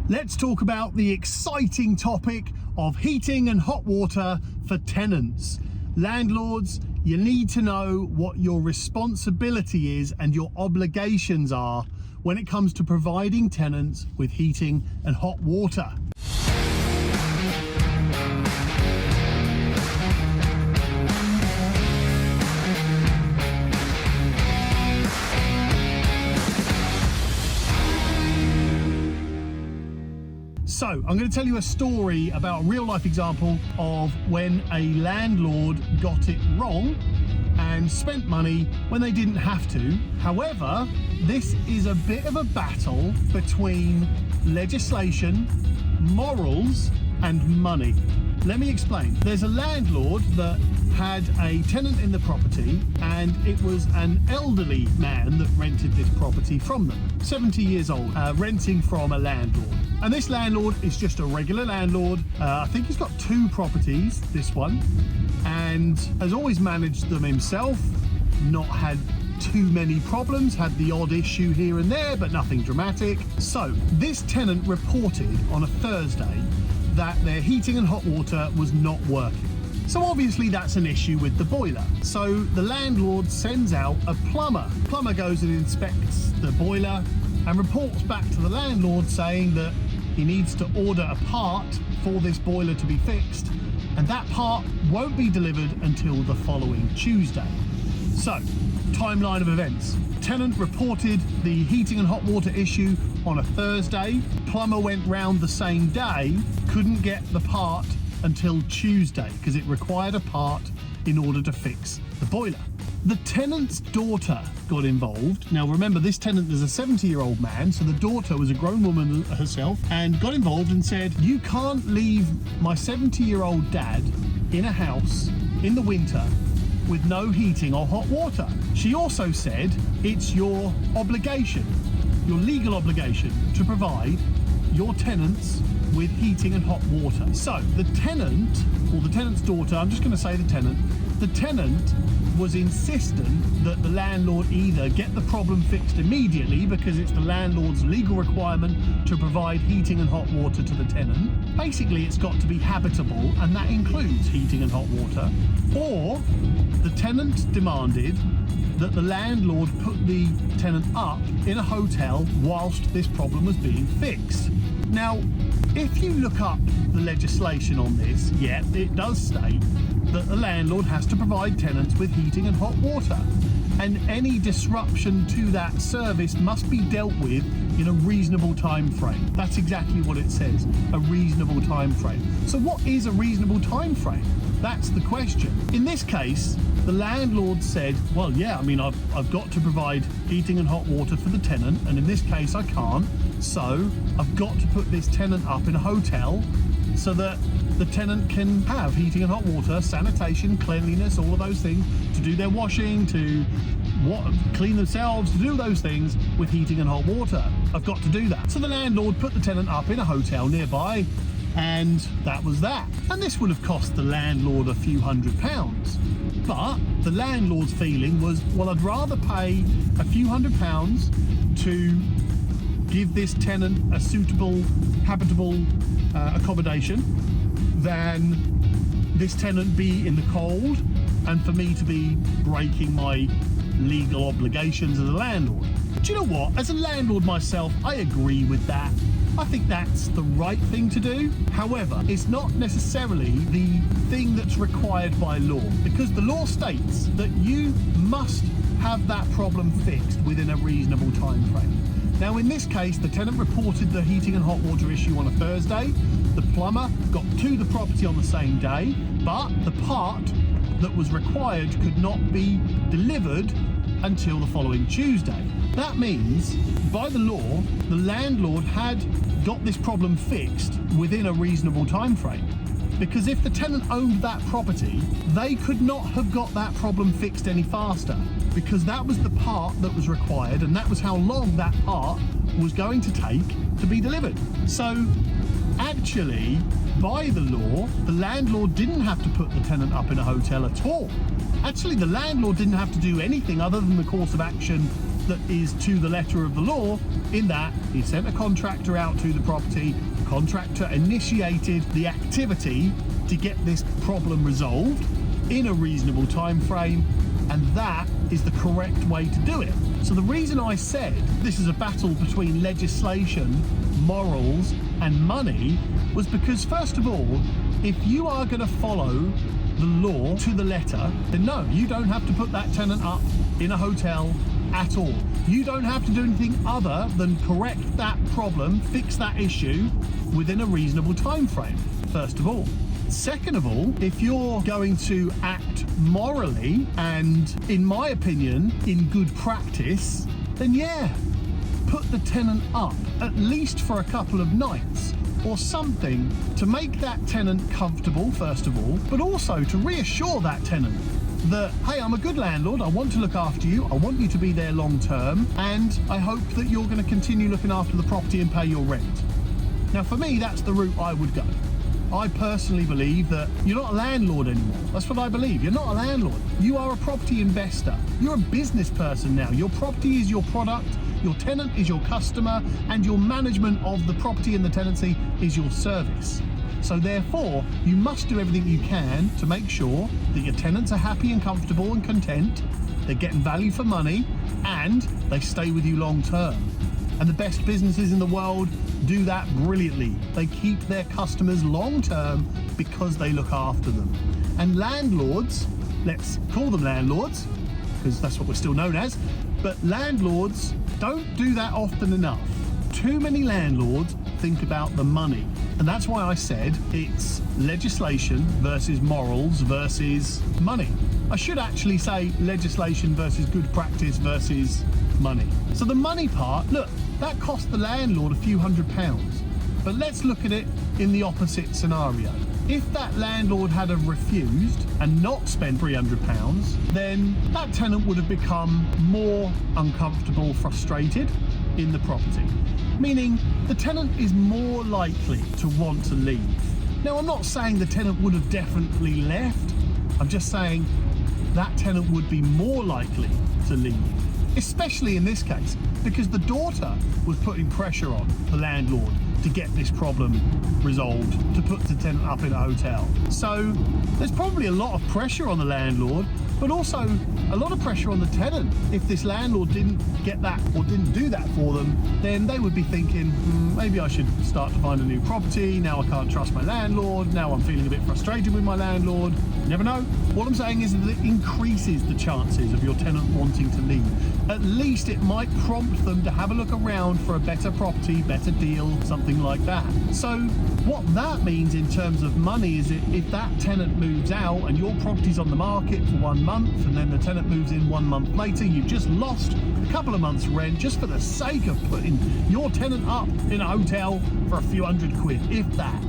Let's talk about the exciting topic of heating and hot water for tenants. Landlords, you need to know what your responsibility is and your obligations are when it comes to providing tenants with heating and hot water. So I'm going to tell you a story about a real life example of when a landlord got it wrong and spent money when they didn't have to. However, this is a bit of a battle between legislation, morals, and money. Let me explain. There's a landlord that had a tenant in the property, and it was an elderly man that rented this property from them, 70 years old, renting from a landlord. And this landlord is just a regular landlord. I think he's got 2 properties, this one, and has always managed them himself, not had too many problems, had the odd issue here and there, but nothing dramatic. So this tenant reported on a Thursday that their heating and hot water was not working. So obviously that's an issue with the boiler. So the landlord sends out a plumber. Plumber goes and inspects the boiler and reports back to the landlord saying that he needs to order a part for this boiler to be fixed, and that part won't be delivered until the following Tuesday. So, timeline of events. Tenant reported the heating and hot water issue on a Thursday. Plumber went round the same day, couldn't get the part until Tuesday because it required a part in order to fix the boiler. The tenant's daughter got involved. Now remember, this tenant is a 70-year-old man, so the daughter was a grown woman herself and got involved and said, "You can't leave my 70-year-old dad in a house in the winter with no heating or hot water." She also said it's your obligation, your legal obligation, to provide your tenants with heating and hot water. So the tenant, or the tenant's daughter, I'm just going to say the tenant was insistent that the landlord either get the problem fixed immediately, because it's the landlord's legal requirement to provide heating and hot water to the tenant. Basically, it's got to be habitable, and that includes heating and hot water. Or the tenant demanded that the landlord put the tenant up in a hotel whilst this problem was being fixed. Now, if you look up the legislation on this, it does state that the landlord has to provide tenants with heating and hot water, and any disruption to that service must be dealt with in a reasonable time frame. That's exactly what it says, a reasonable time frame. So what is a reasonable time frame? That's the question. In this case, the landlord said, well, yeah, I mean, I've got to provide heating and hot water for the tenant, and in this case I can't, so I've got to put this tenant up in a hotel so that the tenant can have heating and hot water, sanitation, cleanliness, all of those things, to do their washing, to clean themselves, to do those things with heating and hot water. I've got to do that. So the landlord put the tenant up in a hotel nearby, and that was that. And this would have cost the landlord a few £100s. But the landlord's feeling was, well, I'd rather pay a few £100s to give this tenant a suitable, habitable accommodation than this tenant be in the cold and for me to be breaking my legal obligations as a landlord. Do you know what? As a landlord myself, I agree with that. I think that's the right thing to do. However, it's not necessarily the thing that's required by law, because the law states that you must have that problem fixed within a reasonable time frame. Now, in this case, the tenant reported the heating and hot water issue on a Thursday. The plumber got to the property on the same day, but the part that was required could not be delivered until the following Tuesday. That means, by the law, the landlord had got this problem fixed within a reasonable time frame. Because if the tenant owned that property, they could not have got that problem fixed any faster, because that was the part that was required, and that was how long that part was going to take to be delivered. So actually, by the law, the landlord didn't have to put the tenant up in a hotel at all. Actually, the landlord didn't have to do anything other than the course of action that is to the letter of the law, in that he sent a contractor out to the property, the contractor initiated the activity to get this problem resolved in a reasonable time frame, and that is the correct way to do it. So the reason I said this is a battle between legislation, morals and money was because, first of all, if you are going to follow the law to the letter, then no, you don't have to put that tenant up in a hotel at all. You don't have to do anything other than correct that problem, fix that issue within a reasonable time frame, first of all. Second of all, if you're going to act morally and, in my opinion, in good practice, then yeah, put the tenant up at least for a couple of nights or something to make that tenant comfortable, first of all, but also to reassure that tenant that, hey, I'm a good landlord, I want to look after you, I want you to be there long term, and I hope that you're going to continue looking after the property and pay your rent. Now, for me, that's the route I would go. I personally believe that you're not a landlord anymore. That's what I believe. You're not a landlord. You are a property investor. You're a business person now. Your property is your product, your tenant is your customer, and your management of the property and the tenancy is your service. So therefore, you must do everything you can to make sure that your tenants are happy and comfortable and content, they're getting value for money, and they stay with you long term. And the best businesses in the world do that brilliantly. They keep their customers long term because they look after them. And landlords, let's call them landlords, because that's what we're still known as, but landlords don't do that often enough. Too many landlords think about the money. And that's why I said it's legislation versus morals versus money. I should actually say legislation versus good practice versus money. So the money part, look, that cost the landlord a few £100s. But let's look at it in the opposite scenario. If that landlord had have refused and not spent £300, then that tenant would have become more uncomfortable, frustrated in the property. Meaning the tenant is more likely to want to leave. Now, I'm not saying the tenant would have definitely left. I'm just saying that tenant would be more likely to leave. Especially in this case, because the daughter was putting pressure on the landlord to get this problem resolved, to put the tenant up in a hotel. So there's probably a lot of pressure on the landlord, but also a lot of pressure on the tenant. If this landlord didn't get that or didn't do that for them, then they would be thinking, maybe I should start to find a new property. Now I can't trust my landlord. Now I'm feeling a bit frustrated with my landlord. You never know. What I'm saying is that it increases the chances of your tenant wanting to leave. At least it might prompt them to have a look around for a better property, better deal, something like that. So what that means in terms of money is that if that tenant moves out and your property's on the market for 1 month and then the tenant moves in 1 month later, you've just lost a couple of months rent just for the sake of putting your tenant up in a hotel for a few £100, if that.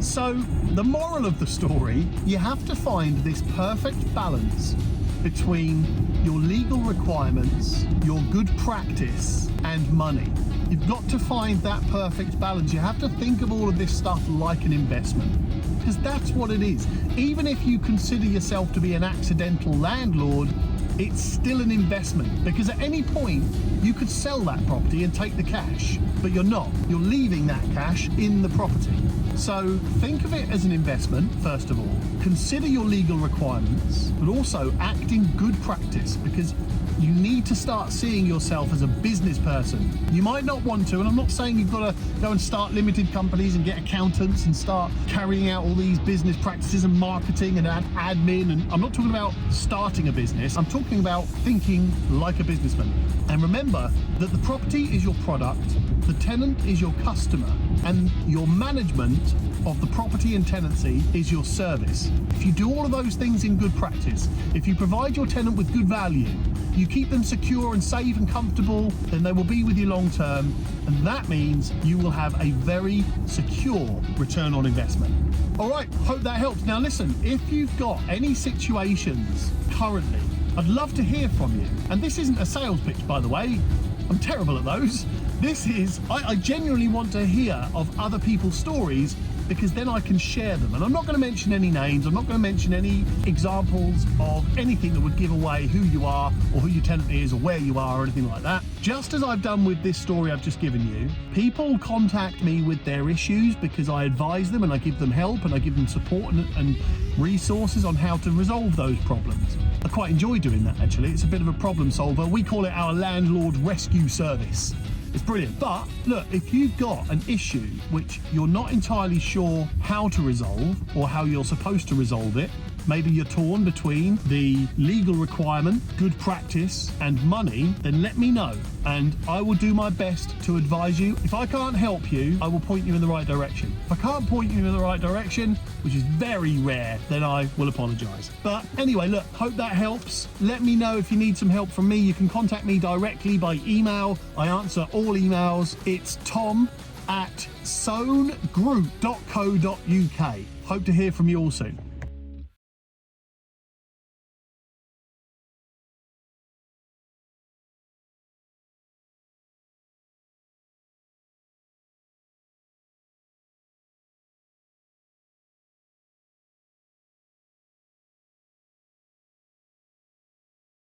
So the moral of the story, you have to find this perfect balance between your legal requirements, your good practice, and money. You've got to find that perfect balance. You have to think of all of this stuff like an investment, because that's what it is. Even if you consider yourself to be an accidental landlord, it's still an investment, because at any point you could sell that property and take the cash, but you're not. You're leaving that cash in the property. So think of it as an investment, first of all. Consider your legal requirements, but also act in good practice, because you need to start seeing yourself as a business person. You might not want to, and I'm not saying you've got to go and start limited companies and get accountants and start carrying out all these business practices and marketing and admin, and I'm not talking about starting a business. I'm talking about thinking like a businessman. And remember that the property is your product, the tenant is your customer, and your management of the property and tenancy is your service. If you do all of those things in good practice, if you provide your tenant with good value, you keep them secure and safe and comfortable, then they will be with you long term, and that means you will have a very secure return on investment. All right, hope that helps. Now listen, if you've got any situations currently, I'd love to hear from you. And this isn't a sales pitch, by the way. I'm terrible at those. I genuinely want to hear of other people's stories, because then I can share them. And I'm not going to mention any names, I'm not going to mention any examples of anything that would give away who you are or who your tenant is or where you are or anything like that. Just as I've done with this story I've just given you, people contact me with their issues because I advise them and I give them help and I give them support and resources on how to resolve those problems. I quite enjoy doing that, actually. It's a bit of a problem solver. We call it our landlord rescue service. It's brilliant. But look, if you've got an issue which you're not entirely sure how to resolve or how you're supposed to resolve it, maybe you're torn between the legal requirement, good practice, and money, then let me know and I will do my best to advise you. If I can't help you, I will point you in the right direction. If I can't point you in the right direction, which is very rare, then I will apologise. But anyway, look, hope that helps. Let me know if you need some help from me. You can contact me directly by email. I answer all emails. It's tom@soanegroup.co.uk. Hope to hear from you all soon.